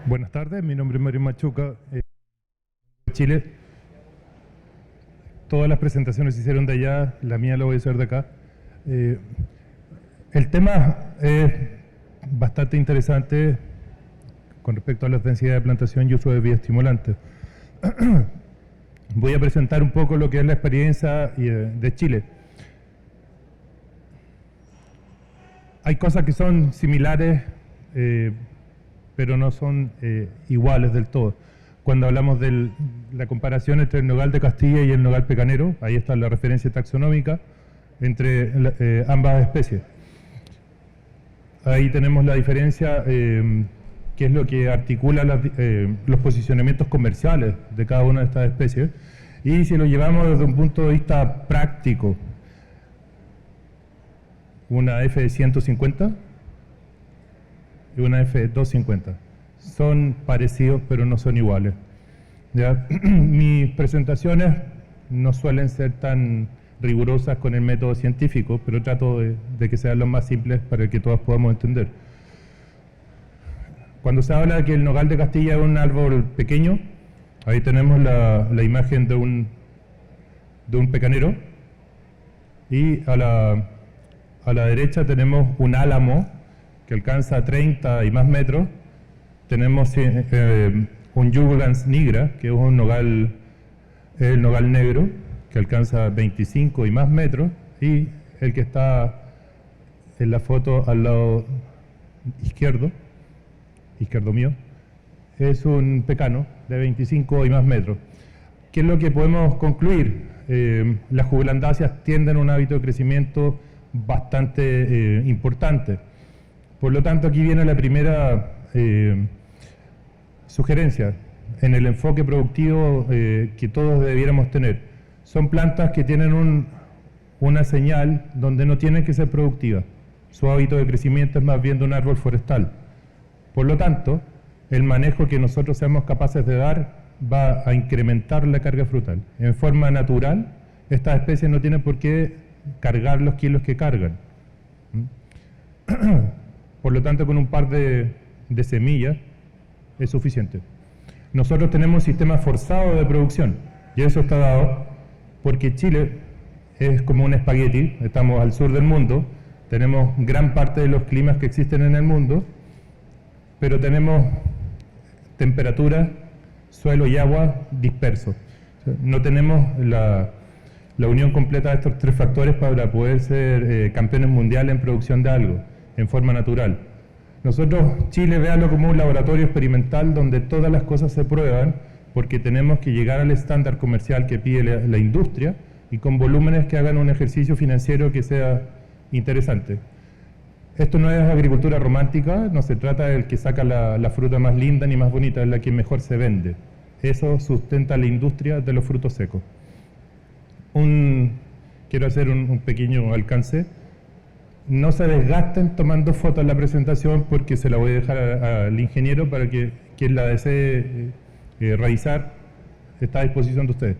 Buenas tardes, mi nombre es Mario Machuca, de Chile. Todas las presentaciones se hicieron de allá, la mía la voy a hacer de acá. El tema es bastante interesante con respecto a las densidades de plantación y uso de bioestimulantes. Voy a presentar un poco lo que es la experiencia de Chile. Hay cosas que son similares, pero no son iguales del todo. Cuando hablamos de la comparación entre el nogal de Castilla y el nogal pecanero, ahí está la referencia taxonómica entre ambas especies. Ahí tenemos la diferencia, que es lo que articula los posicionamientos comerciales de cada una de estas especies. Y si lo llevamos desde un punto de vista práctico, una F150 y una F250. Son parecidos, pero no son iguales. ¿Ya? Mis presentaciones no suelen ser tan rigurosas con el método científico, pero trato de que sean lo más simples para que todos podamos entender. Cuando se habla de que el nogal de Castilla es un árbol pequeño, ahí tenemos la imagen de un pecanero, y a la derecha tenemos un álamo que alcanza 30 y más metros. Tenemos un Juglans nigra, que es el nogal negro, que alcanza 25 y más metros, y el que está en la foto al lado izquierdo mío, es un pecano de 25 y más metros. ¿Qué es lo que podemos concluir? Las juglandáceas tienden a un hábito de crecimiento bastante importante. Por lo tanto, aquí viene la primera sugerencia en el enfoque productivo que todos debiéramos tener. Son plantas que tienen una señal donde no tienen que ser productivas. Su hábito de crecimiento es más bien de un árbol forestal. Por lo tanto, el manejo que nosotros seamos capaces de dar va a incrementar la carga frutal. En forma natural, estas especies no tienen por qué cargar los kilos que cargan. Por lo tanto, con un par de semillas es suficiente. Nosotros tenemos un sistema forzado de producción, y eso está dado porque Chile es como un espagueti. Estamos al sur del mundo, tenemos gran parte de los climas que existen en el mundo, pero tenemos temperatura, suelo y agua dispersos. No tenemos la unión completa de estos tres factores para poder ser campeones mundiales en producción de algo, en forma natural. Nosotros, Chile, véalo como un laboratorio experimental donde todas las cosas se prueban, porque tenemos que llegar al estándar comercial que pide la industria, y con volúmenes que hagan un ejercicio financiero que sea interesante. Esto no es agricultura romántica, no se trata del que saca la fruta más linda ni más bonita, es la que mejor se vende. Eso sustenta la industria de los frutos secos. Quiero hacer un pequeño alcance. No se desgasten tomando fotos en la presentación, porque se la voy a dejar al ingeniero para que quien la desee revisar está a disposición de ustedes.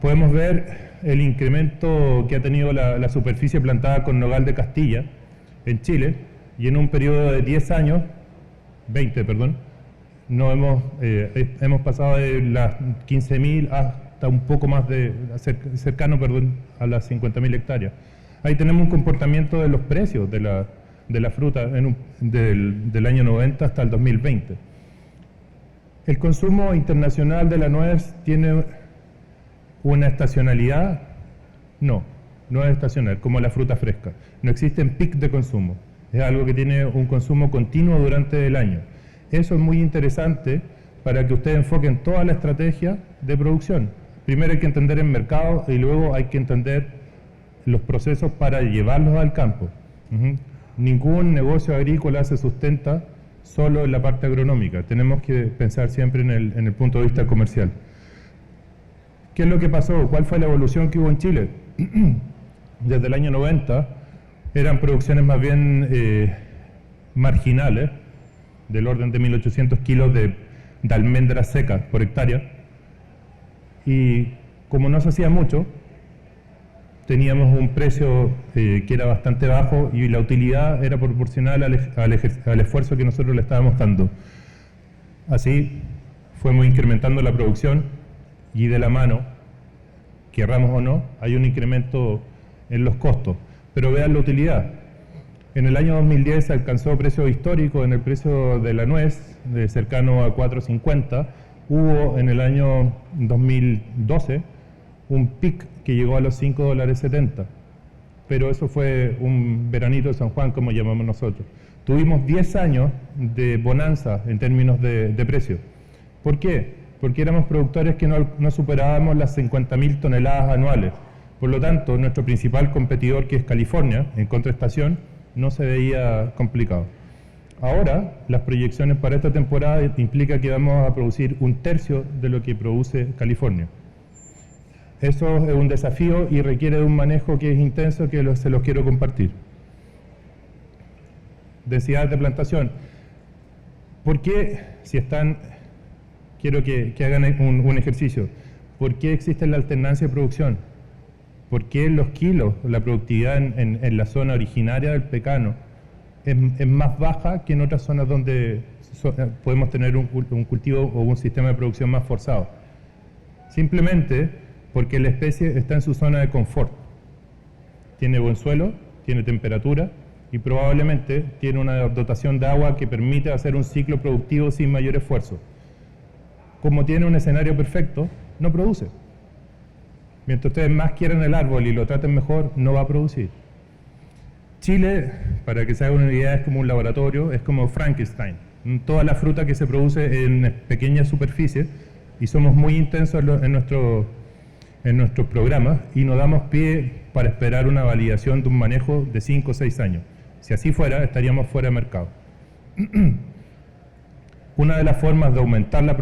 Podemos ver el incremento que ha tenido la superficie plantada con nogal de Castilla en Chile, y en un periodo de 10 años, 20, perdón, hemos pasado de las 15.000 hasta un poco más cercano a las 50.000 hectáreas. Ahí tenemos un comportamiento de los precios de la fruta del año 90 hasta el 2020. El consumo internacional de la nuez tiene una estacionalidad. No es estacional, como la fruta fresca. No existen picos de consumo. Es algo que tiene un consumo continuo durante el año. Eso es muy interesante para que ustedes enfoquen toda la estrategia de producción. Primero hay que entender el mercado, y luego hay que entender los procesos para llevarlos al campo. Ningún negocio agrícola se sustenta solo en la parte agronómica. Tenemos que pensar siempre en el punto de vista comercial. ¿Qué es lo que pasó? ¿Cuál fue la evolución que hubo en Chile? Desde el año 90 eran producciones más bien marginales, del orden de 1.800 kilos de almendras secas por hectárea, y como no se hacía mucho, teníamos un precio que era bastante bajo y la utilidad era proporcional al esfuerzo que nosotros le estábamos dando. Así fuimos incrementando la producción y de la mano, querramos o no, hay un incremento en los costos. Pero vean la utilidad. En el año 2010 se alcanzó precio histórico en el precio de la nuez, de cercano a 4.50. Hubo en el año 2012 un pic que llegó a los $5.70. Pero eso fue un veranito de San Juan, como llamamos nosotros. Tuvimos 10 años de bonanza en términos de precio. ¿Por qué? Porque éramos productores que no superábamos las 50.000 toneladas anuales. Por lo tanto, nuestro principal competidor, que es California, en contraestación, no se veía complicado. Ahora, las proyecciones para esta temporada implican que vamos a producir 1/3 de lo que produce California. Eso es un desafío y requiere de un manejo que es intenso, que se los quiero compartir. Densidades de plantación. ¿Por qué, si están, quiero que hagan un ejercicio, por qué existe la alternancia de producción? ¿Por qué los kilos, la productividad en la zona originaria del pecano es más baja que en otras zonas donde podemos tener un cultivo o un sistema de producción más forzado? Simplemente porque la especie está en su zona de confort. Tiene buen suelo, tiene temperatura y probablemente tiene una dotación de agua que permite hacer un ciclo productivo sin mayor esfuerzo. Como tiene un escenario perfecto, no produce. Mientras ustedes más quieran el árbol y lo traten mejor, no va a producir. Chile, para que se haga una idea, es como un laboratorio, es como Frankenstein. Toda la fruta que se produce en pequeñas superficies, y somos muy intensos en nuestros programas y nos damos pie para esperar una validación de un manejo de 5 o 6 años. Si así fuera, estaríamos fuera de mercado. Una de las formas de aumentar la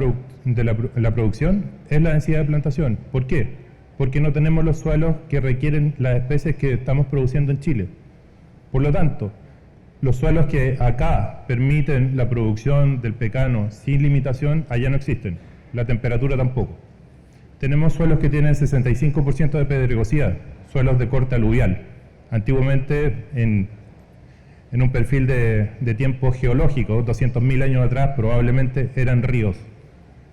producción es la densidad de plantación. ¿Por qué? Porque no tenemos los suelos que requieren las especies que estamos produciendo en Chile. Por lo tanto, los suelos que acá permiten la producción del pecano sin limitación, allá no existen. La temperatura tampoco. Tenemos suelos que tienen 65% de pedregosidad, suelos de corte aluvial. Antiguamente, en un perfil de tiempo geológico, 200.000 años atrás, probablemente eran ríos.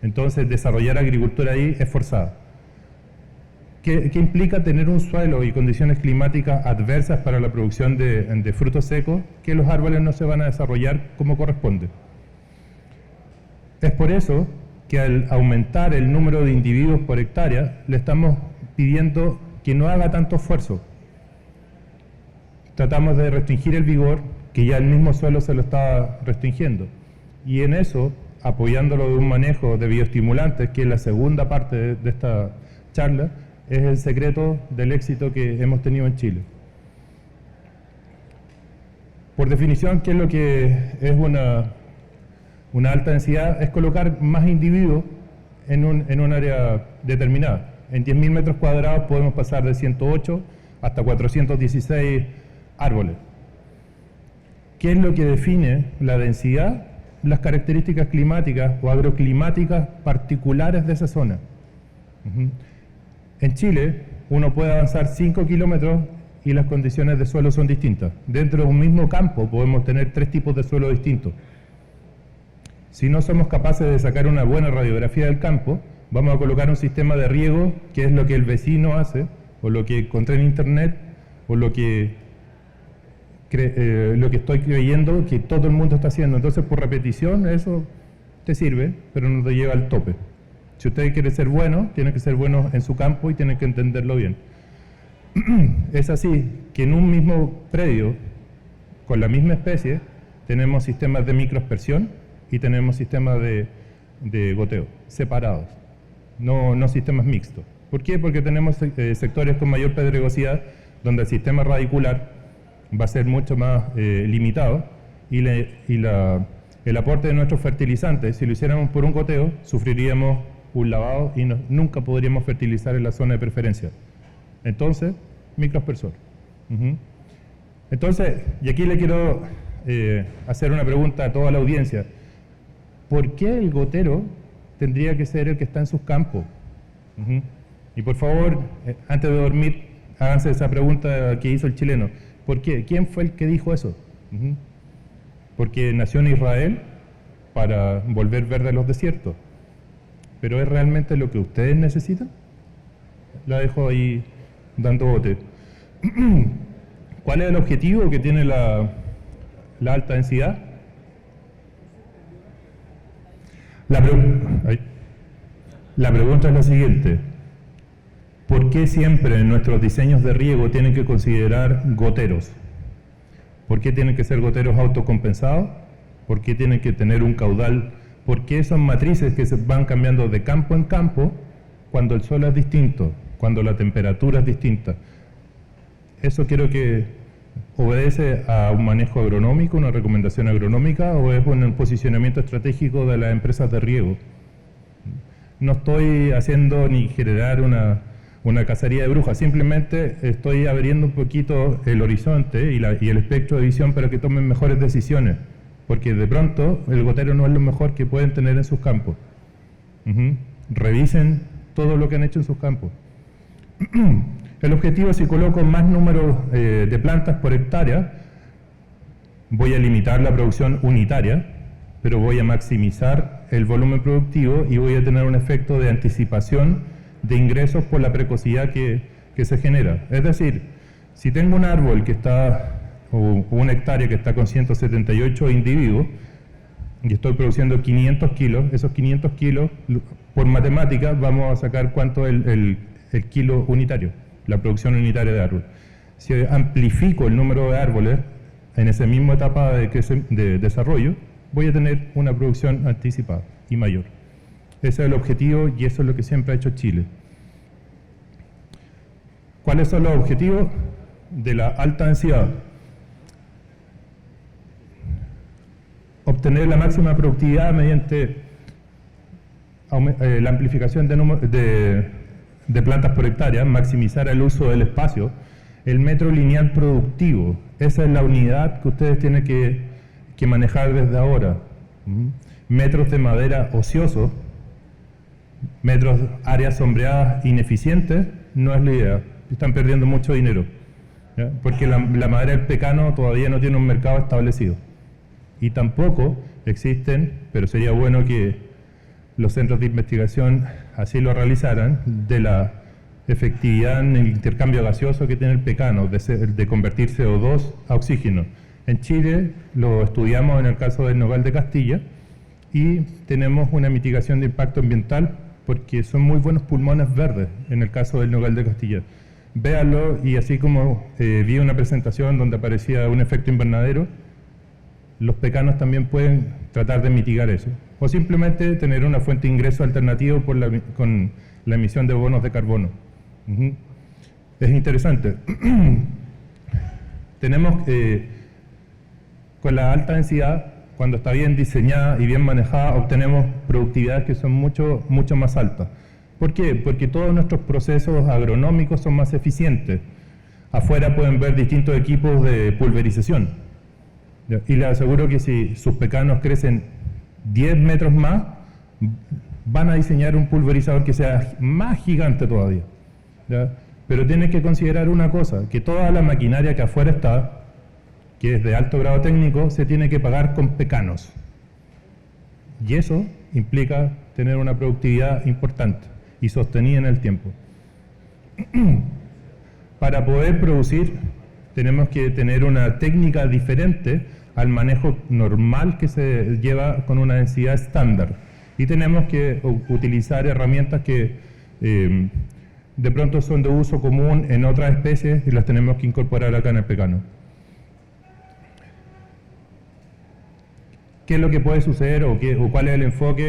Entonces, desarrollar agricultura ahí es forzado. ¿Qué implica tener un suelo y condiciones climáticas adversas para la producción de frutos secos? Que los árboles no se van a desarrollar como corresponde. Es por eso que al aumentar el número de individuos por hectárea, le estamos pidiendo que no haga tanto esfuerzo. Tratamos de restringir el vigor, que ya el mismo suelo se lo está restringiendo. Y en eso, apoyándolo de un manejo de bioestimulantes, que es la segunda parte de esta charla, es el secreto del éxito que hemos tenido en Chile. Por definición, ¿qué es lo que es una alta densidad? Es colocar más individuos en un área determinada. En 10.000 metros cuadrados podemos pasar de 108 hasta 416 árboles. ¿Qué es lo que define la densidad? Las características climáticas o agroclimáticas particulares de esa zona. En Chile, uno puede avanzar 5 kilómetros y las condiciones de suelo son distintas. Dentro de un mismo campo podemos tener 3 tipos de suelo distintos. Si no somos capaces de sacar una buena radiografía del campo, vamos a colocar un sistema de riego, que es lo que el vecino hace, o lo que encontré en internet, o lo que estoy creyendo que todo el mundo está haciendo. Entonces, por repetición, eso te sirve, pero no te lleva al tope. Si usted quiere ser bueno, tiene que ser bueno en su campo y tiene que entenderlo bien. Es así que en un mismo predio, con la misma especie, tenemos sistemas de microaspersión y tenemos sistemas de goteo, separados, no sistemas mixtos. ¿Por qué? Porque tenemos sectores con mayor pedregosidad, donde el sistema radicular va a ser mucho más limitado y el aporte de nuestros fertilizantes, si lo hiciéramos por un goteo, sufriríamos un lavado y nunca podríamos fertilizar en la zona de preferencia. Entonces, microaspersor. Entonces, y aquí le quiero hacer una pregunta a toda la audiencia. ¿Por qué el gotero tendría que ser el que está en sus campos? Y por favor, antes de dormir, háganse esa pregunta que hizo el chileno. ¿Por qué? ¿Quién fue el que dijo eso? Porque nació en Israel para volver verdes los desiertos. ¿Pero es realmente lo que ustedes necesitan? La dejo ahí dando bote. ¿Cuál es el objetivo que tiene la alta densidad? La pregunta es la siguiente. ¿Por qué siempre en nuestros diseños de riego tienen que considerar goteros? ¿Por qué tienen que ser goteros autocompensados? ¿Por qué tienen que tener un caudal? ¿Por qué son matrices que se van cambiando de campo en campo cuando el suelo es distinto, cuando la temperatura es distinta? ¿Eso quiero que obedece a un manejo agronómico, una recomendación agronómica, o es un posicionamiento estratégico de las empresas de riego? No estoy haciendo ni generar una cacería de brujas, simplemente estoy abriendo un poquito el horizonte y el espectro de visión para que tomen mejores decisiones, porque de pronto el gotero no es lo mejor que pueden tener en sus campos. Revisen todo lo que han hecho en sus campos. El objetivo es si coloco más número de plantas por hectárea, voy a limitar la producción unitaria, pero voy a maximizar el volumen productivo y voy a tener un efecto de anticipación de ingresos por la precocidad que se genera. Es decir, si tengo un árbol que está, o una hectárea que está con 178 individuos, y estoy produciendo 500 kilos, esos 500 kilos, por matemática, vamos a sacar cuánto es el kilo unitario, la producción unitaria de árbol. Si amplifico el número de árboles en esa misma etapa de desarrollo, voy a tener una producción anticipada y mayor. Ese es el objetivo y eso es lo que siempre ha hecho Chile. ¿Cuáles son los objetivos de la alta densidad? Obtener la máxima productividad mediante la amplificación de plantas por hectárea, maximizar el uso del espacio, el metro lineal productivo. Esa es la unidad que ustedes tienen que manejar desde ahora. Metros de madera ociosos, áreas sombreadas ineficientes, no es la idea. Están perdiendo mucho dinero, ¿ya? Porque la madera del pecano todavía no tiene un mercado establecido. Y tampoco existen, pero sería bueno que los centros de investigación así lo realizaran, de la efectividad en el intercambio gaseoso que tiene el pecano, de convertir CO2 a oxígeno. En Chile lo estudiamos en el caso del nogal de Castilla y tenemos una mitigación de impacto ambiental porque son muy buenos pulmones verdes en el caso del nogal de Castilla. Véanlo, y así como vi una presentación donde aparecía un efecto invernadero, los pecanos también pueden tratar de mitigar eso. O simplemente tener una fuente de ingreso alternativo con la emisión de bonos de carbono. Es interesante. Tenemos con la alta densidad, cuando está bien diseñada y bien manejada, obtenemos productividades que son mucho más altas. ¿Por qué? Porque todos nuestros procesos agronómicos son más eficientes. Afuera pueden ver distintos equipos de pulverización. Y les aseguro que si sus pecanos crecen 10 metros más, van a diseñar un pulverizador que sea más gigante todavía, ¿ya? Pero tienen que considerar una cosa, que toda la maquinaria que afuera está, que es de alto grado técnico, se tiene que pagar con pecanos. Y eso implica tener una productividad importante y sostenida en el tiempo. Para poder producir, tenemos que tener una técnica diferente al manejo normal que se lleva con una densidad estándar. Y tenemos que utilizar herramientas que de pronto son de uso común en otras especies y las tenemos que incorporar acá en el pecano. ¿Qué es lo que puede suceder o cuál es el enfoque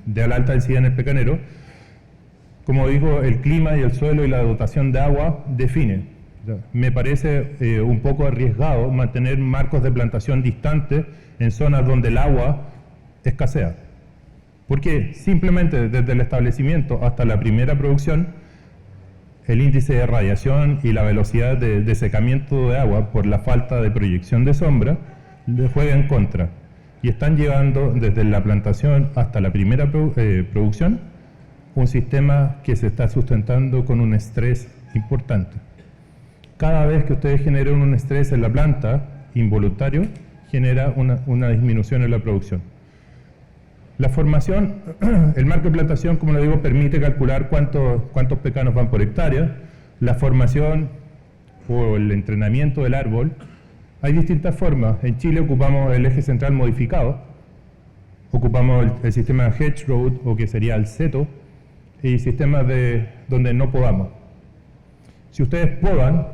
de la alta densidad en el pecanero? Como digo, el clima y el suelo y la dotación de agua define. Me parece un poco arriesgado mantener marcos de plantación distantes en zonas donde el agua escasea. Porque simplemente desde el establecimiento hasta la primera producción, el índice de radiación y la velocidad de secamiento de agua por la falta de proyección de sombra le juega en contra. Y están llevando desde la plantación hasta la primera producción un sistema que se está sustentando con un estrés importante. Cada vez que ustedes generan un estrés en la planta, involuntario, genera una disminución en la producción. La formación, el marco de plantación, como lo digo, permite calcular cuántos pecanos van por hectárea. La formación o el entrenamiento del árbol, hay distintas formas. En Chile ocupamos el eje central modificado, ocupamos el sistema de hedgerow, o que sería el seto, y sistemas donde no podamos. Si ustedes podan,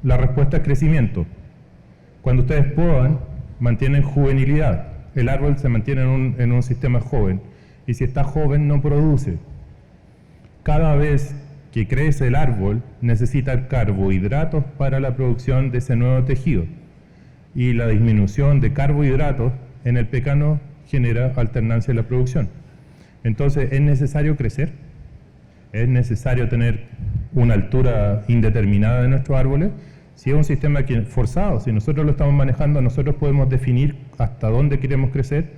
la respuesta es crecimiento. Cuando ustedes podan, mantienen juvenilidad. El árbol se mantiene en un sistema joven. Y si está joven, no produce. Cada vez que crece el árbol, necesita carbohidratos para la producción de ese nuevo tejido. Y la disminución de carbohidratos en el pecano genera alternancia en la producción. Entonces, ¿es necesario crecer? ¿Es necesario tener una altura indeterminada de nuestros árboles? Si es un sistema forzado, si nosotros lo estamos manejando, nosotros podemos definir hasta dónde queremos crecer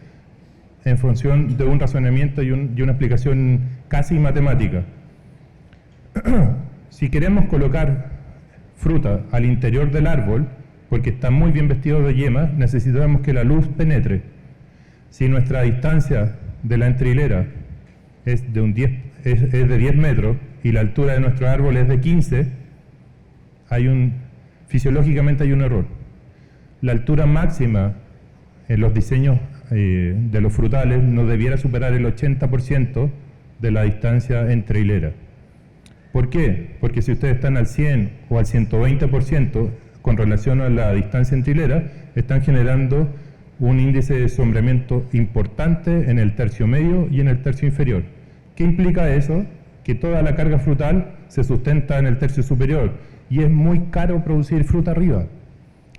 en función de un razonamiento y una explicación casi matemática. Si queremos colocar fruta al interior del árbol, porque está muy bien vestido de yemas, necesitamos que la luz penetre. Si nuestra distancia de la entrilera es de 10 metros y la altura de nuestro árbol es de 15, fisiológicamente hay un error. La altura máxima en los diseños de los frutales no debiera superar el 80% de la distancia entre hileras. ¿Por qué? Porque si ustedes están al 100 o al 120% con relación a la distancia entre hileras, están generando un índice de sombreamiento importante en el tercio medio y en el tercio inferior. ¿Qué implica eso? Que toda la carga frutal se sustenta en el tercio superior y es muy caro producir fruta arriba.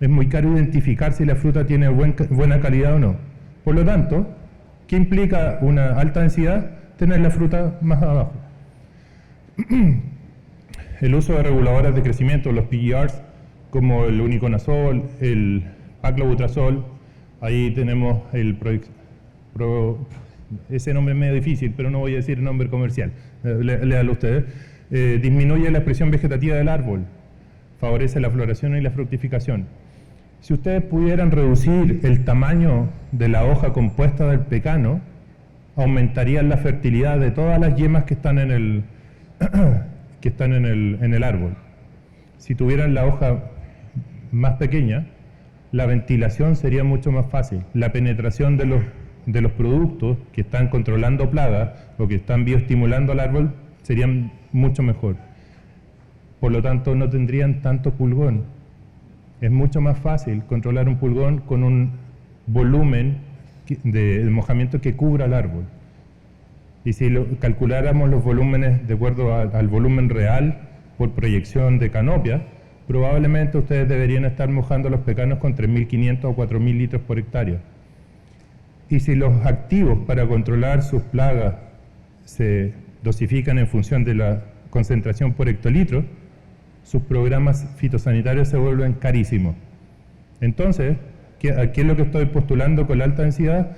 Es muy caro identificar si la fruta tiene buena calidad o no. Por lo tanto, ¿qué implica una alta densidad? Tener la fruta más abajo. El uso de reguladores de crecimiento, los PGRs, como el uniconazol, el paclobutrazol, ahí tenemos ese nombre es medio difícil, pero no voy a decir el nombre comercial, léalo ustedes. Disminuye la expresión vegetativa del árbol, favorece la floración y la fructificación. Si ustedes pudieran reducir el tamaño de la hoja compuesta del pecano, aumentarían la fertilidad de todas las yemas que están en el árbol. Si tuvieran la hoja más pequeña, la ventilación sería mucho más fácil. La penetración de los productos que están controlando plagas o que están bioestimulando al árbol serían mucho mejor. Por lo tanto, no tendrían tanto pulgón. Es mucho más fácil controlar un pulgón con un volumen de mojamiento que cubra el árbol. Y si calculáramos los volúmenes de acuerdo al volumen real por proyección de canopia, probablemente ustedes deberían estar mojando los pecanos con 3.500 o 4.000 litros por hectárea. Y si los activos para controlar sus plagas se dosifican en función de la concentración por hectolitro, sus programas fitosanitarios se vuelven carísimos. Entonces, ¿qué es lo que estoy postulando con la alta densidad?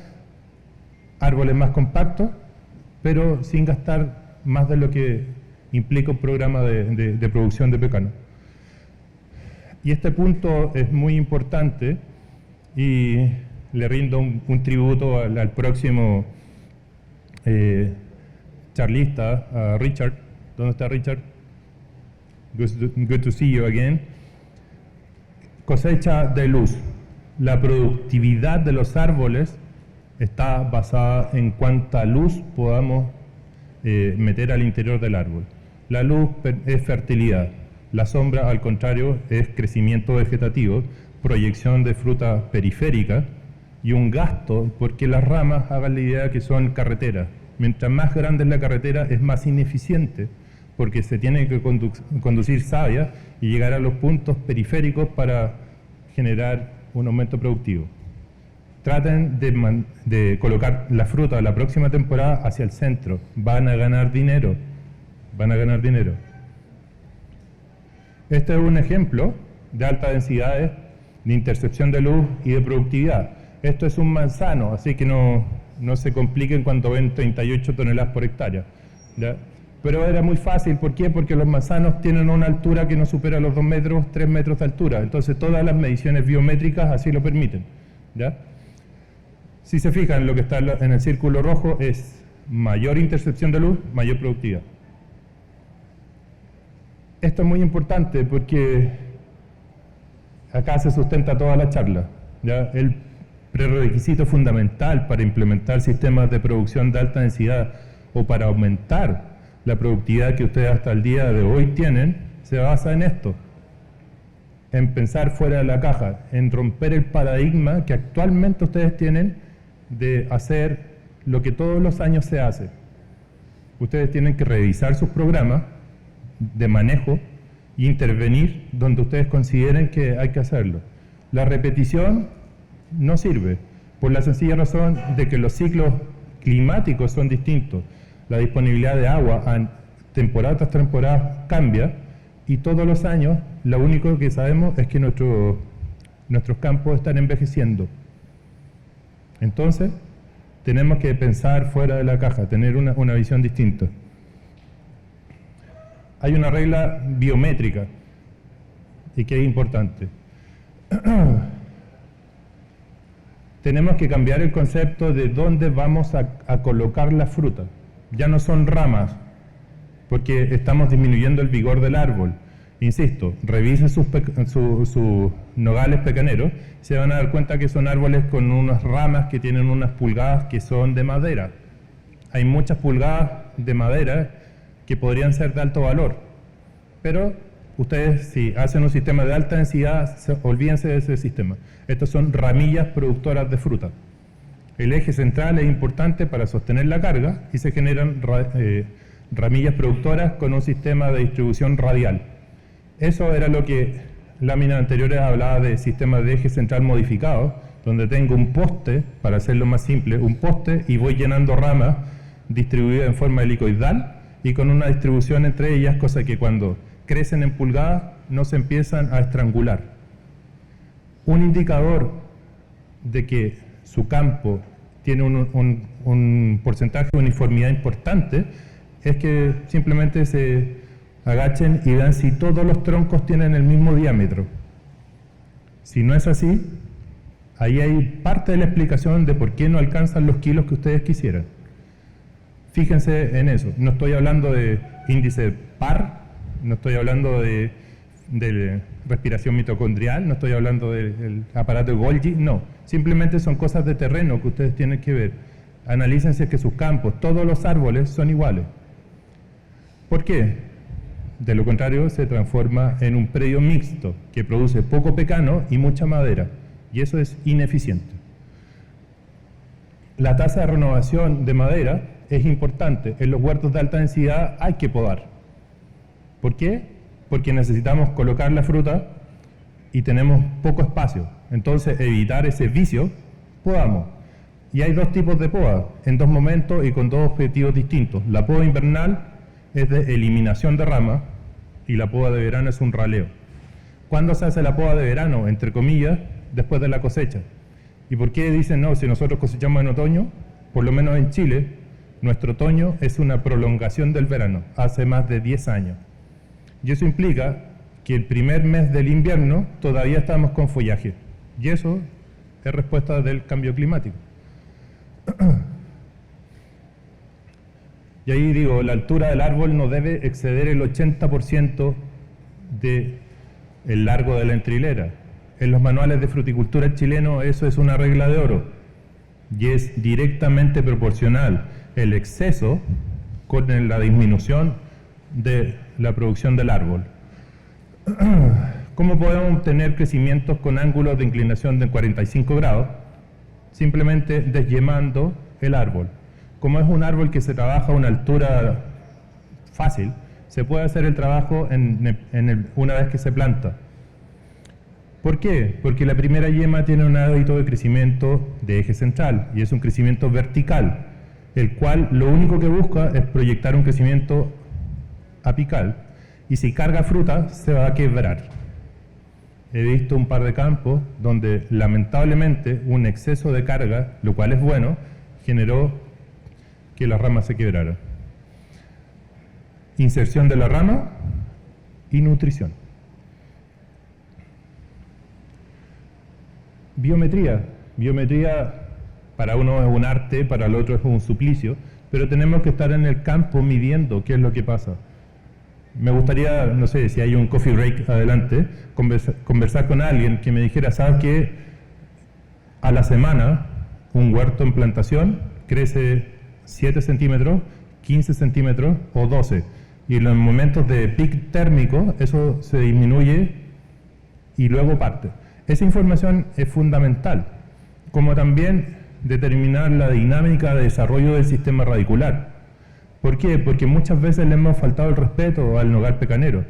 Árboles más compactos, pero sin gastar más de lo que implica un programa de producción de pecano. Y este punto es muy importante y le rindo un tributo al próximo charlista, a Richard. ¿Dónde está Richard? Good to see you again. Cosecha de luz. La productividad de los árboles está basada en cuánta luz podamos meter al interior del árbol. La luz es fertilidad. La sombra, al contrario, es crecimiento vegetativo, proyección de fruta periférica y un gasto porque las ramas, hagan la idea que son carreteras. Mientras más grande es la carretera, es más ineficiente porque se tiene que conducir savia y llegar a los puntos periféricos para generar un aumento productivo. Traten de colocar la fruta de la próxima temporada hacia el centro. Van a ganar dinero. Van a ganar dinero. Este es un ejemplo de altas densidades, de intercepción de luz y de productividad. Esto es un manzano, así que no se compliquen cuando ven 38 toneladas por hectárea. ¿Ya? Pero era muy fácil, ¿por qué? Porque los manzanos tienen una altura que no supera los 2 metros, 3 metros de altura. Entonces todas las mediciones biométricas así lo permiten, ¿ya? Si se fijan, lo que está en el círculo rojo es mayor intercepción de luz, mayor productividad. Esto es muy importante porque acá se sustenta toda la charla, ¿ya? El prerequisito fundamental para implementar sistemas de producción de alta densidad o para aumentar la productividad que ustedes hasta el día de hoy tienen, se basa en esto, en pensar fuera de la caja, en romper el paradigma que actualmente ustedes tienen de hacer lo que todos los años se hace. Ustedes tienen que revisar sus programas de manejo e intervenir donde ustedes consideren que hay que hacerlo. La repetición no sirve, por la sencilla razón de que los ciclos climáticos son distintos. La disponibilidad de agua en temporada tras temporada cambia y todos los años lo único que sabemos es que nuestros campos están envejeciendo. Entonces, tenemos que pensar fuera de la caja, tener una visión distinta. Hay una regla biométrica y que es importante. Tenemos que cambiar el concepto de dónde vamos a colocar la fruta. Ya no son ramas, porque estamos disminuyendo el vigor del árbol. Insisto, revisen sus nogales pecaneros, se van a dar cuenta que son árboles con unas ramas que tienen unas pulgadas que son de madera. Hay muchas pulgadas de madera que podrían ser de alto valor, pero ustedes si hacen un sistema de alta densidad, olvídense de ese sistema. Estos son ramillas productoras de fruta. El eje central es importante para sostener la carga y se generan ramillas productoras con un sistema de distribución radial. Eso era lo que láminas anteriores hablaba de sistemas de eje central modificado, donde tengo un poste, para hacerlo más simple, un poste y voy llenando ramas distribuidas en forma helicoidal y con una distribución entre ellas, cosa que cuando crecen en pulgadas no se empiezan a estrangular. Un indicador de que su campo tiene un porcentaje de uniformidad importante es que simplemente se agachen y vean si todos los troncos tienen el mismo diámetro. Si no es así, ahí hay parte de la explicación de por qué no alcanzan los kilos que ustedes quisieran. Fíjense en eso. No estoy hablando de índice par, no estoy hablando de respiración mitocondrial, no estoy hablando del aparato de Golgi, no. Simplemente son cosas de terreno que ustedes tienen que ver. Analícense que sus campos, todos los árboles son iguales. ¿Por qué? De lo contrario, se transforma en un predio mixto que produce poco pecano y mucha madera, y eso es ineficiente. La tasa de renovación de madera es importante. En los huertos de alta densidad hay que podar. ¿Por qué? Porque necesitamos colocar la fruta y tenemos poco espacio. Entonces, evitar ese vicio, podamos. Y hay dos tipos de poda, en dos momentos y con dos objetivos distintos. La poda invernal es de eliminación de ramas y la poda de verano es un raleo. ¿Cuándo se hace la poda de verano? Entre comillas, después de la cosecha. ¿Y por qué dicen no? Si nosotros cosechamos en otoño, por lo menos en Chile, nuestro otoño es una prolongación del verano, hace más de 10 años. Y eso implica que el primer mes del invierno todavía estamos con follaje. Y eso es respuesta del cambio climático. Y ahí digo, la altura del árbol no debe exceder el 80% del largo de la entrilera. En los manuales de fruticultura chileno eso es una regla de oro y es directamente proporcional el exceso con la disminución de la producción del árbol. ¿Cómo podemos obtener crecimientos con ángulos de inclinación de 45 grados? Simplemente desyemando el árbol. Como es un árbol que se trabaja a una altura fácil, se puede hacer el trabajo una vez que se planta. ¿Por qué? Porque la primera yema tiene un hábito de crecimiento de eje central y es un crecimiento vertical, el cual lo único que busca es proyectar un crecimiento apical y si carga fruta se va a quebrar. He visto un par de campos donde lamentablemente un exceso de carga, lo cual es bueno, generó que las ramas se quebraran. inserción de la rama y nutrición. Biometría. Biometría para uno es un arte, para el otro es un suplicio, pero tenemos que estar en el campo midiendo qué es lo que pasa. Me gustaría, no sé, si hay un coffee break adelante, conversar con alguien que me dijera, ¿sabes qué? A la semana, un huerto en plantación crece 7 centímetros, 15 centímetros o 12. Y en los momentos de pic térmico, eso se disminuye y luego parte. Esa información es fundamental, como también determinar la dinámica de desarrollo del sistema radicular. ¿Por qué? Porque muchas veces le hemos faltado el respeto al nogal pecanero,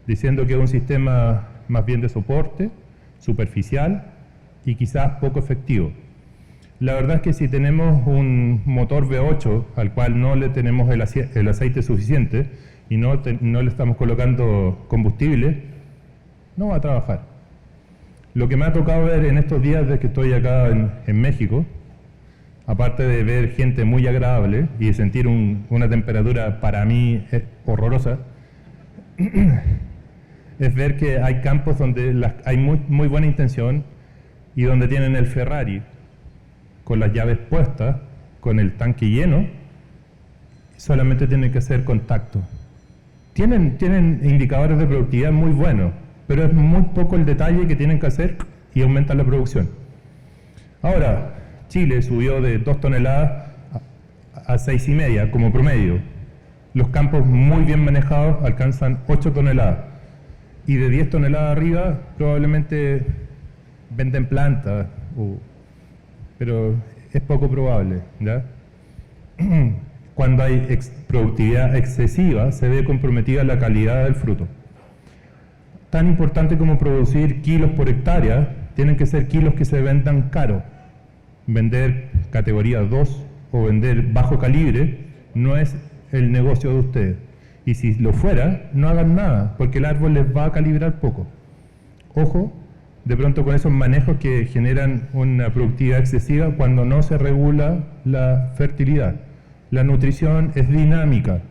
diciendo que es un sistema más bien de soporte, superficial y quizás poco efectivo. La verdad es que si tenemos un motor V8 al cual no le tenemos el aceite suficiente y no le estamos colocando combustible, no va a trabajar. Lo que me ha tocado ver en estos días desde que estoy acá en México, aparte de ver gente muy agradable y de sentir una temperatura para mí horrorosa, es ver que hay campos donde hay muy buena intención y donde tienen el Ferrari con las llaves puestas, con el tanque lleno, solamente tienen que hacer contacto. Tienen indicadores de productividad muy buenos, pero es muy poco el detalle que tienen que hacer y aumentan la producción. Ahora, Chile subió de 2 toneladas a 6,5 como promedio. Los campos muy bien manejados alcanzan 8 toneladas. Y de 10 toneladas arriba probablemente venden plantas, pero es poco probable, ¿ya? Cuando hay productividad excesiva se ve comprometida la calidad del fruto. Tan importante como producir kilos por hectárea, tienen que ser kilos que se vendan caro. Vender categoría 2 o vender bajo calibre no es el negocio de ustedes. Y si lo fuera, no hagan nada, porque el árbol les va a calibrar poco. Ojo, de pronto con esos manejos que generan una productividad excesiva cuando no se regula la fertilidad. La nutrición es dinámica,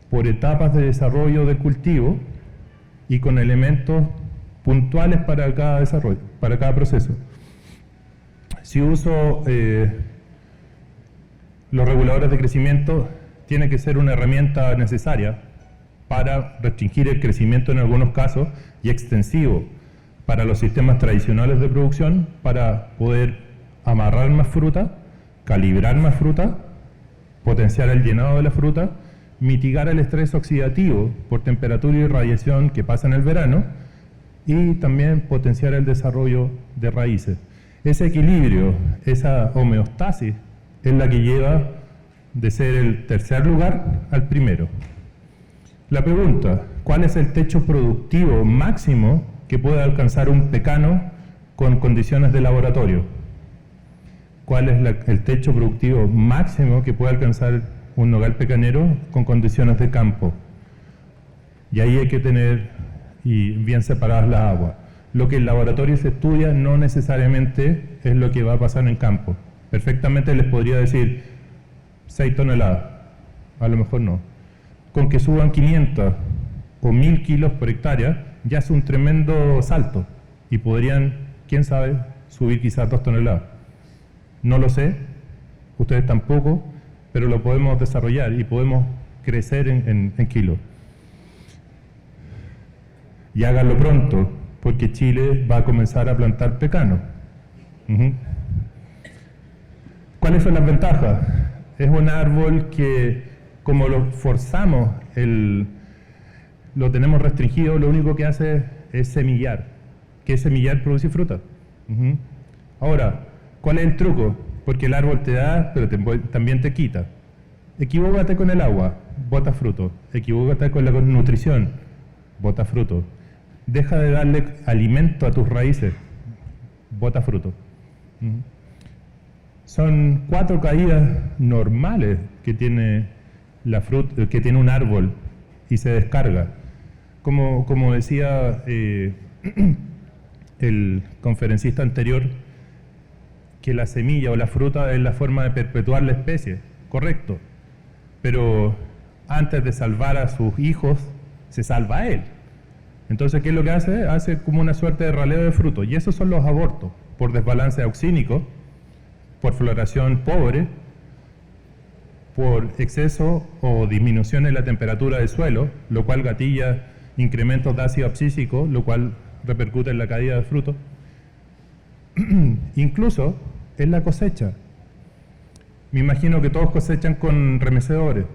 por etapas de desarrollo del cultivo y con elementos puntuales para cada desarrollo, para cada proceso. Si uso los reguladores de crecimiento, tiene que ser una herramienta necesaria para restringir el crecimiento en algunos casos y extensivo para los sistemas tradicionales de producción, para poder amarrar más fruta, calibrar más fruta, potenciar el llenado de la fruta, mitigar el estrés oxidativo por temperatura y radiación que pasa en el verano y también potenciar el desarrollo de raíces. Ese equilibrio, esa homeostasis es la que lleva de ser el tercer lugar al primero. La pregunta, ¿cuál es el techo productivo máximo que puede alcanzar un pecano con condiciones de laboratorio? ¿Cuál es el techo productivo máximo que puede alcanzar un nogal pecanero con condiciones de campo? Y ahí hay que tener bien separadas las aguas. Lo que en laboratorio se estudia no necesariamente es lo que va a pasar en campo. Perfectamente les podría decir 6 toneladas, a lo mejor no. Con que suban 500 o 1000 kilos por hectárea ya es un tremendo salto y podrían, quién sabe, subir quizás 2 toneladas. No lo sé, ustedes tampoco, pero lo podemos desarrollar y podemos crecer en kilos. Y háganlo pronto, porque Chile va a comenzar a plantar pecano. ¿Cuáles son las ventajas? Es un árbol que, como lo forzamos, lo tenemos restringido, lo único que hace es semillar. ¿Qué es semillar? Producir fruta. Ahora, ¿cuál es el truco? Porque el árbol te da, pero también te quita. Equivócate con el agua, bota fruto. Equivócate con la nutrición, bota fruto. Deja de darle alimento a tus raíces, bota fruto. Son 4 caídas normales que tiene la fruta, que tiene un árbol y se descarga. Como decía el conferencista anterior, que la semilla o la fruta es la forma de perpetuar la especie, correcto, pero antes de salvar a sus hijos, se salva a él. Entonces, ¿qué es lo que hace? Hace como una suerte de raleo de frutos. Y esos son los abortos, por desbalance auxínico, por floración pobre, por exceso o disminución en la temperatura del suelo, lo cual gatilla incrementos de ácido abscísico, lo cual repercute en la caída de frutos. Incluso en la cosecha. Me imagino que todos cosechan con remecedores.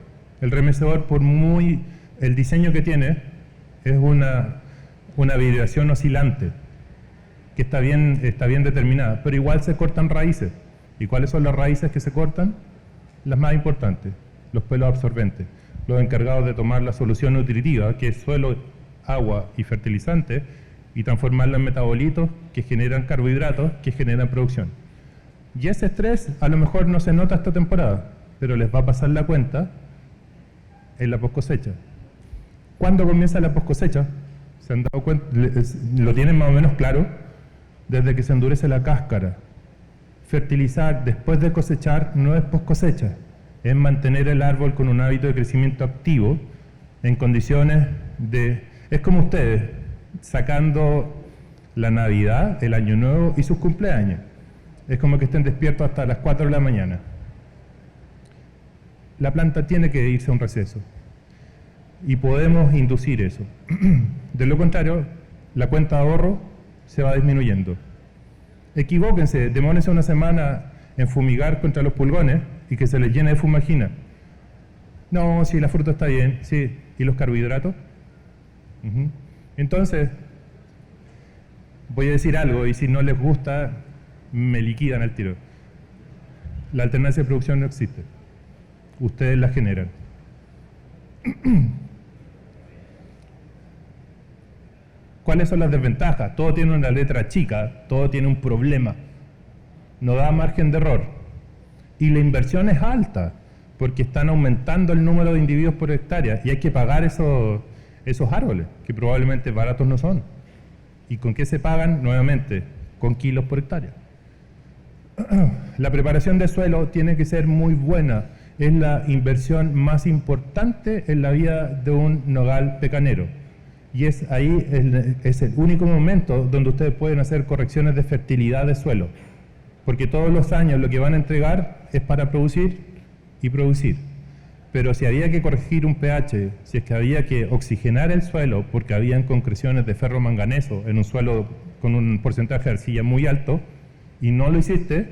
El remecedor, por muy el diseño que tiene, es una vibración oscilante, que está bien determinada, pero igual se cortan raíces. ¿Y cuáles son las raíces que se cortan? Las más importantes, los pelos absorbentes, los encargados de tomar la solución nutritiva, que es suelo, agua y fertilizante, y transformarla en metabolitos que generan carbohidratos, que generan producción. Y ese estrés a lo mejor no se nota esta temporada, pero les va a pasar la cuenta en la post cosecha. ¿Cuándo comienza la post cosecha? ¿Se han dado cuenta? ¿Lo tienen más o menos claro? Desde que se endurece la cáscara. Fertilizar después de cosechar no es post cosecha, es mantener el árbol con un hábito de crecimiento activo en condiciones de... Es como ustedes, sacando la Navidad, el Año Nuevo y sus cumpleaños. Es como que estén despiertos hasta las 4 de la mañana. La planta tiene que irse a un receso y podemos inducir eso. De lo contrario, la cuenta de ahorro se va disminuyendo. Equivóquense, demórense una semana en fumigar contra los pulgones y que se les llene de fumagina. No, si la fruta está bien, sí. ¿Y los carbohidratos? Entonces, voy a decir algo y si no les gusta, me liquidan al tiro. La alternancia de producción no existe. Ustedes la generan. ¿Cuáles son las desventajas? Todo tiene una letra chica, todo tiene un problema. No da margen de error. Y la inversión es alta, porque están aumentando el número de individuos por hectárea y hay que pagar esos árboles, que probablemente baratos no son. ¿Y con qué se pagan? Nuevamente, con kilos por hectárea. La preparación de suelo tiene que ser muy buena. Es la inversión más importante en la vida de un nogal pecanero. Y es el único momento donde ustedes pueden hacer correcciones de fertilidad de suelo. Porque todos los años lo que van a entregar es para producir y producir. Pero si había que corregir un pH, si es que había que oxigenar el suelo porque habían concreciones de ferro manganeso en un suelo con un porcentaje de arcilla muy alto, y no lo hiciste,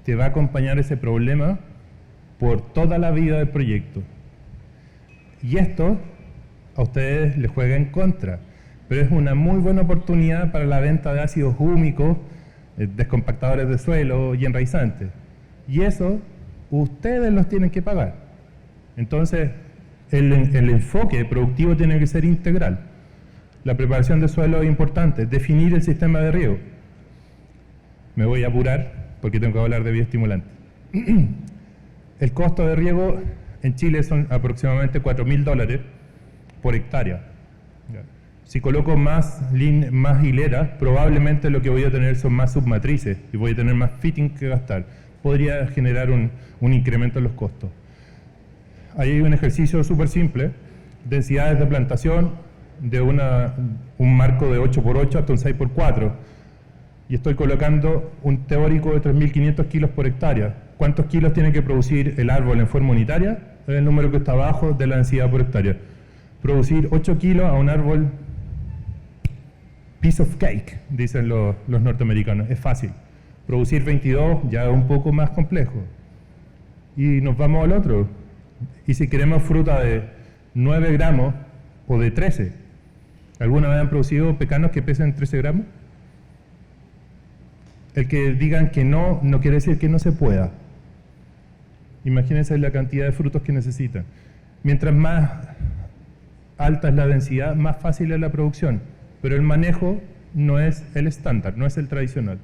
te va a acompañar ese problema por toda la vida del proyecto. Y esto a ustedes les juega en contra, pero es una muy buena oportunidad para la venta de ácidos húmicos, descompactadores de suelo y enraizantes. Y eso ustedes los tienen que pagar. Entonces, el enfoque productivo tiene que ser integral. La preparación de suelo es importante, definir el sistema de riego. Me voy a apurar porque tengo que hablar de bioestimulantes. El costo de riego en Chile son aproximadamente $4.000 por hectárea. Si coloco más hileras, probablemente lo que voy a tener son más submatrices y voy a tener más fitting que gastar. Podría generar un incremento en los costos. Ahí hay un ejercicio súper simple, densidades de plantación de un marco de 8x8 hasta un 6x4. Y estoy colocando un teórico de 3.500 kilos por hectárea. ¿Cuántos kilos tiene que producir el árbol en forma unitaria? Es el número que está abajo de la densidad por hectárea. Producir 8 kilos a un árbol, piece of cake, dicen los norteamericanos, es fácil. Producir 22 ya es un poco más complejo. Y nos vamos al otro. Y si queremos fruta de 9 gramos o de 13, ¿alguna vez han producido pecanos que pesen 13 gramos? El que digan que no, no quiere decir que no se pueda. Imagínense la cantidad de frutos que necesitan. Mientras más alta es la densidad, más fácil es la producción. Pero el manejo no es el estándar, no es el tradicional.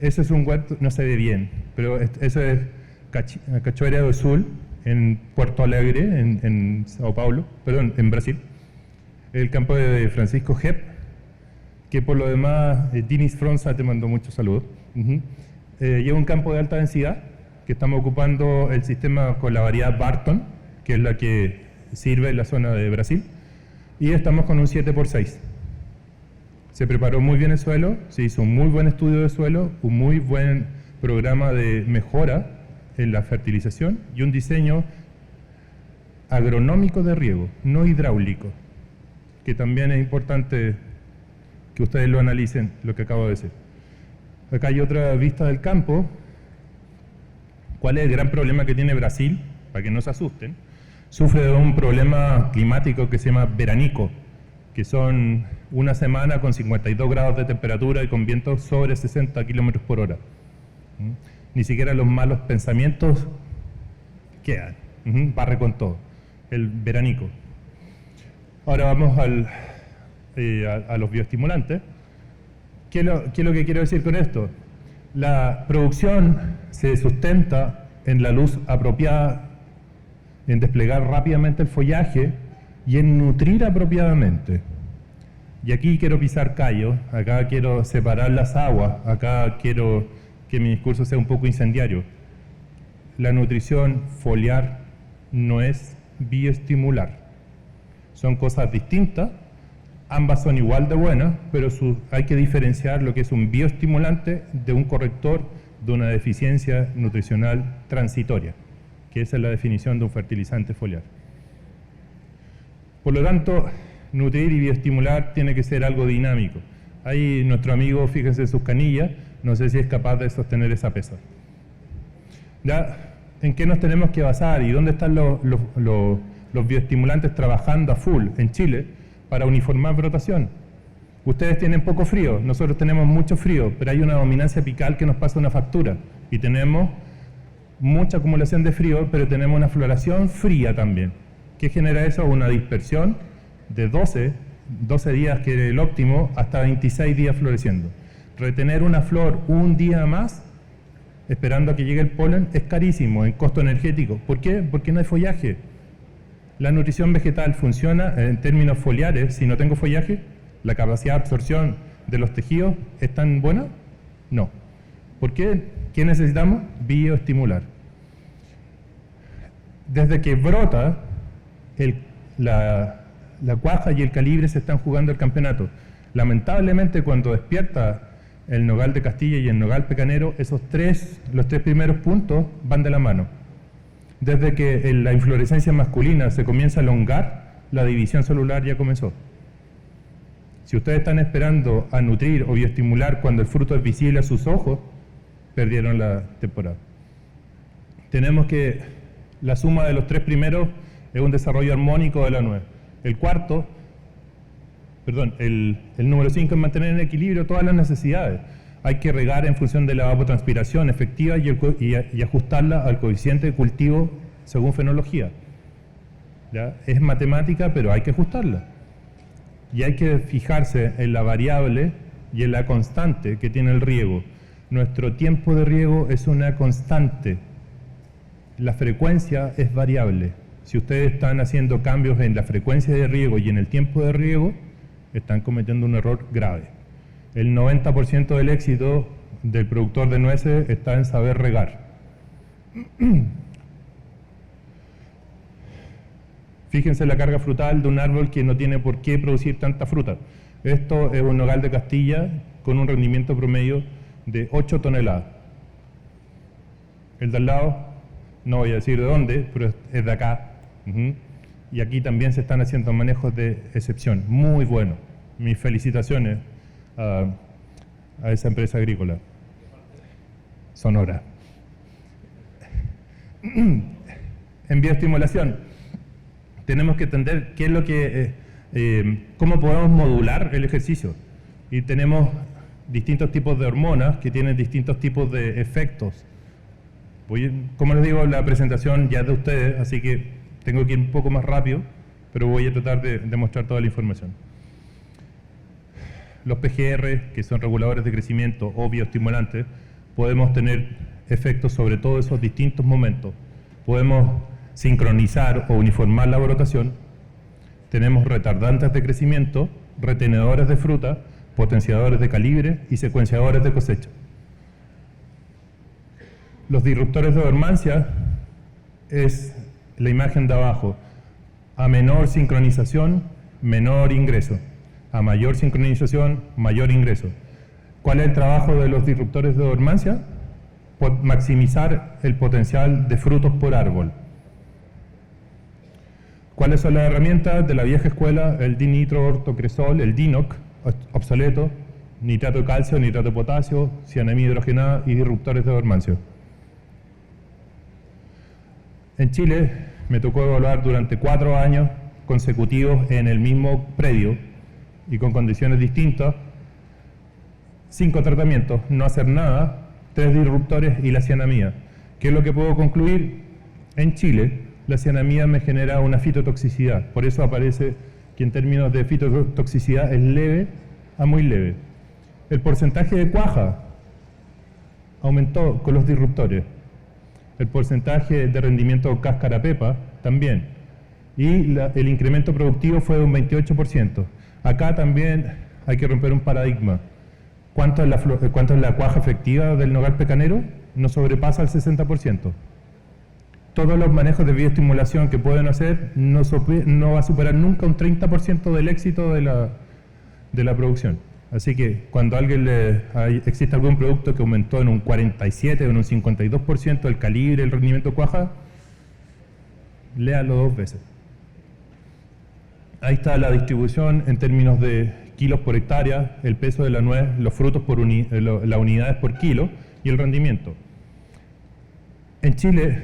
Ese es un huerto, no se ve bien, pero eso es Cachoeira do Sul, en Porto Alegre, en Sao Paulo, perdón, en Brasil. El campo de Francisco Hep, que por lo demás, Dinis Fronza te mandó muchos saludos. Lleva un campo de alta densidad, que estamos ocupando el sistema con la variedad Barton, que es la que sirve en la zona de Brasil, y estamos con un 7x6. Se preparó muy bien el suelo, se hizo un muy buen estudio de suelo, un muy buen programa de mejora en la fertilización y un diseño agronómico de riego, no hidráulico, que también es importante que ustedes lo analicen, lo que acabo de decir. Acá hay otra vista del campo. ¿Cuál es el gran problema que tiene Brasil? Para que no se asusten. Sufre de un problema climático que se llama veranico, que son una semana con 52 grados de temperatura y con vientos sobre 60 kilómetros por hora. Ni siquiera los malos pensamientos quedan. Barre con todo. El veranico. Ahora vamos a los bioestimulantes. ¿Qué es lo que quiero decir con esto? La producción se sustenta en la luz apropiada, en desplegar rápidamente el follaje y en nutrir apropiadamente. Y aquí quiero pisar callo, acá quiero separar las aguas, acá quiero que mi discurso sea un poco incendiario. La nutrición foliar no es bioestimular. Son cosas distintas, ambas son igual de buenas, pero hay que diferenciar lo que es un bioestimulante de un corrector de una deficiencia nutricional transitoria, que esa es la definición de un fertilizante foliar. Por lo tanto, nutrir y bioestimular tiene que ser algo dinámico. Ahí nuestro amigo, fíjense en sus canillas, no sé si es capaz de sostener esa pesa. ¿Ya? ¿En qué nos tenemos que basar y dónde están los bioestimulantes trabajando a full en Chile para uniformar brotación? Ustedes tienen poco frío, nosotros tenemos mucho frío, pero hay una dominancia apical que nos pasa una factura y tenemos mucha acumulación de frío, pero tenemos una floración fría también. ¿Qué genera eso? Una dispersión de 12 días, que es el óptimo, hasta 26 días floreciendo. Retener una flor un día más, esperando a que llegue el polen, es carísimo en costo energético. ¿Por qué? Porque no hay follaje. La nutrición vegetal funciona en términos foliares. Si no tengo follaje, ¿la capacidad de absorción de los tejidos es tan buena? No. ¿Por qué? ¿Qué necesitamos? Bioestimular. Desde que brota, la cuaja y el calibre se están jugando el campeonato. Lamentablemente, cuando despierta el nogal de Castilla y el nogal pecanero, los tres primeros puntos van de la mano. Desde que la inflorescencia masculina se comienza a elongar, la división celular ya comenzó. Si ustedes están esperando a nutrir o bioestimular cuando el fruto es visible a sus ojos, perdieron la temporada. Tenemos que la suma de los tres primeros es un desarrollo armónico de la nuez. El número 5 es mantener en equilibrio todas las necesidades. Hay que regar en función de la evapotranspiración efectiva y ajustarla al coeficiente de cultivo según fenología. ¿Ya? Es matemática, pero hay que ajustarla. Y hay que fijarse en la variable y en la constante que tiene el riego. Nuestro tiempo de riego es una constante. La frecuencia es variable. Si ustedes están haciendo cambios en la frecuencia de riego y en el tiempo de riego, están cometiendo un error grave. El 90% del éxito del productor de nueces está en saber regar. Fíjense la carga frutal de un árbol que no tiene por qué producir tanta fruta. Esto es un nogal de Castilla con un rendimiento promedio de 8 toneladas. El de al lado, no voy a decir de dónde, pero es de acá. Y aquí también se están haciendo manejos de excepción. Muy bueno. Mis felicitaciones a esa empresa agrícola. Sonora. En bioestimulación, tenemos que entender qué es lo que, cómo podemos modular el ejercicio. Y tenemos distintos tipos de hormonas que tienen distintos tipos de efectos. Como les digo, la presentación ya es de ustedes, así que tengo que ir un poco más rápido, pero voy a tratar de mostrar toda la información. Los PGR, que son reguladores de crecimiento o bioestimulantes, podemos tener efectos sobre todos esos distintos momentos. Podemos sincronizar o uniformar la brotación. Tenemos retardantes de crecimiento, retenedores de fruta, potenciadores de calibre y secuenciadores de cosecha. Los disruptores de dormancia es la imagen de abajo. A menor sincronización, menor ingreso. A mayor sincronización, mayor ingreso. ¿Cuál es el trabajo de los disruptores de dormancia? Maximizar el potencial de frutos por árbol. ¿Cuáles son las herramientas de la vieja escuela? El dinitroortocresol, el DINOC, obsoleto, nitrato de calcio, nitrato de potasio, cianamida hidrogenada y disruptores de dormancia. En Chile me tocó evaluar durante 4 años consecutivos en el mismo predio y con condiciones distintas, 5 tratamientos, no hacer nada, 3 disruptores y la cianamida. ¿Qué es lo que puedo concluir? En Chile, la cianamida me genera una fitotoxicidad. Por eso aparece que en términos de fitotoxicidad es leve a muy leve. El porcentaje de cuaja aumentó con los disruptores. El porcentaje de rendimiento cáscara pepa también. Y el incremento productivo fue de un 28%. Acá también hay que romper un paradigma. ¿Cuánto es la cuaja efectiva del nogal pecanero? No sobrepasa el 60%. Todos los manejos de bioestimulación que pueden hacer no va a superar nunca un 30% del éxito de la producción. Así que cuando a alguien existe algún producto que aumentó en un 47 o en un 52% el calibre, el rendimiento de cuaja, léalo 2 veces. Ahí está la distribución en términos de kilos por hectárea, el peso de la nuez, los frutos por las unidades por kilo y el rendimiento. En Chile,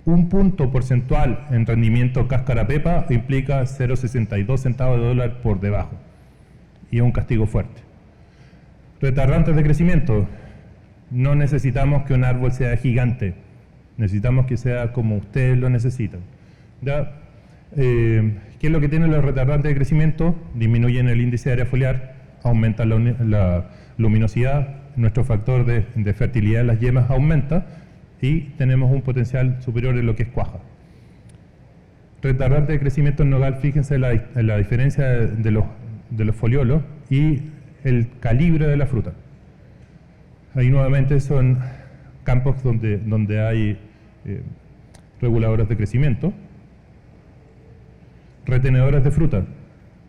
un punto porcentual en rendimiento cáscara pepa implica 0,62 centavos de dólar por debajo. Y es un castigo fuerte. Retardantes de crecimiento. No necesitamos que un árbol sea gigante. Necesitamos que sea como ustedes lo necesitan. ¿Ya? ¿Qué es lo que tienen los retardantes de crecimiento? Disminuyen el índice de área foliar, aumentan la luminosidad, nuestro factor de fertilidad de las yemas aumenta y tenemos un potencial superior en lo que es cuaja. Retardante de crecimiento en nogal, fíjense en la diferencia de los foliolos y el calibre de la fruta. Ahí nuevamente son campos donde hay reguladores de crecimiento. Retenedores de fruta.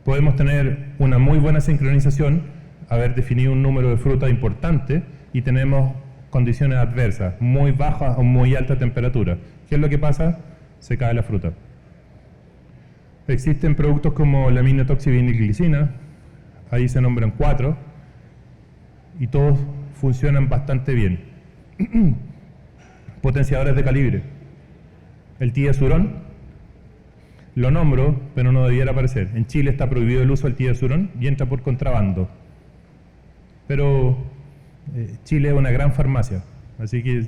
Podemos tener una muy buena sincronización, haber definido un número de fruta importante y tenemos condiciones adversas, muy baja o muy alta temperatura. ¿Qué es lo que pasa? Se cae la fruta. Existen productos como la aminatoxivinilglicina, ahí se nombran 4 y todos funcionan bastante bien. Potenciadores de calibre. El tiazurón, lo nombro, pero no debiera aparecer. En Chile está prohibido el uso del tiazurón y entra por contrabando. Pero Chile es una gran farmacia, así que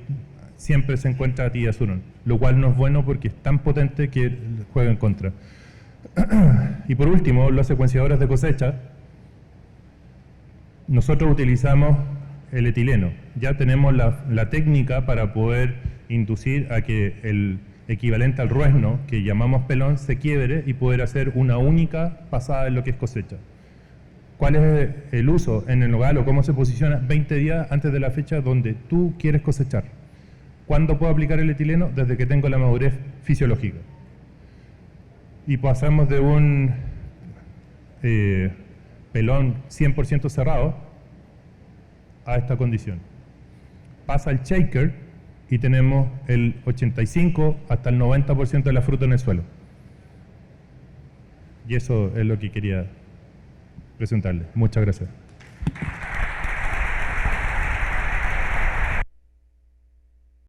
siempre se encuentra tiazurón, lo cual no es bueno porque es tan potente que juega en contra. Y por último, los secuenciadores de cosecha. Nosotros utilizamos el etileno. Ya tenemos la técnica para poder inducir a que el equivalente al ruesno, que llamamos pelón, se quiebre y poder hacer una única pasada en lo que es cosecha. ¿Cuál es el uso en el nogal o cómo se posiciona? 20 días antes de la fecha donde tú quieres cosechar. ¿Cuándo puedo aplicar el etileno? Desde que tengo la madurez fisiológica. Y pasamos de un pelón 100% cerrado a esta condición. Pasa el shaker y tenemos el 85 hasta el 90% de la fruta en el suelo. Y eso es lo que quería presentarles. Muchas gracias.